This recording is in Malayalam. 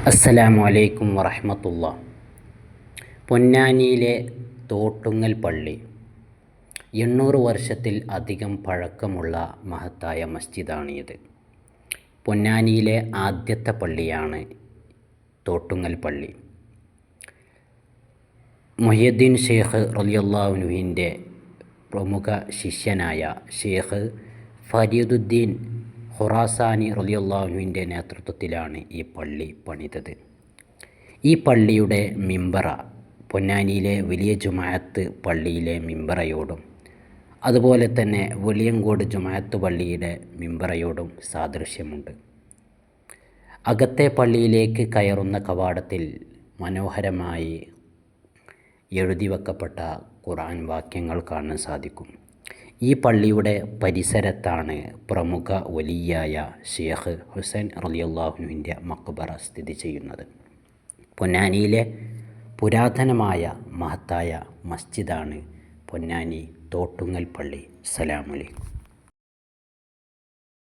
അസ്സലാമു അലൈക്കും വറഹ്മത്തുള്ളാഹി. പൊന്നാനിയിലെ തോട്ടുങ്ങൽ പള്ളി 800 വർഷത്തിൽ അധികം പഴക്കമുള്ള മഹത്തായ മസ്ജിദാണിത്. പൊന്നാനിയിലെ ആദ്യത്തെ പള്ളിയാണ് തോട്ടുങ്ങൽ പള്ളി. മുഹ്യിദ്ദീൻ ഷേഖ് റളിയല്ലാഹു അൻഹുവിൻ്റെ പ്രമുഖ ശിഷ്യനായ ഷേഖ് ഫരീദുദ്ദീൻ ഖുറാസാനി റളിയല്ലാഹു അൻഹുവിൻ്റെ നേതൃത്വത്തിലാണ് ഈ പള്ളി പണിതത്. ഈ പള്ളിയുടെ മിമ്പറ പൊന്നാനിയിലെ വലിയ ജുമാഅത്ത് പള്ളിയിലെ മിമ്പറയോടും അതുപോലെ തന്നെ വെളിയങ്കോട് ജുമാഅത്ത് പള്ളിയുടെ മിമ്പറയോടും സാദൃശ്യമുണ്ട്. അകത്തെ പള്ളിയിലേക്ക് കയറുന്ന കവാടത്തിൽ മനോഹരമായി എഴുതി വെക്കപ്പെട്ട ഖുർആൻ വാക്യങ്ങൾ കാണാൻ സാധിക്കും. ഈ പള്ളിയുടെ പരിസരത്താണ് പ്രമുഖ വലിയായ ഷേഖ് ഹുസൈൻ റളിയല്ലാഹു അൻഹുവിൻ്റെ മഖ്ബറ സ്ഥിതി ചെയ്യുന്നത്. പൊന്നാനിയിലെ പുരാതനമായ മഹത്തായ മസ്ജിദാണ് പൊന്നാനി തോട്ടുങ്ങൽ പള്ളി. അസ്സലാമു അലൈക്കും.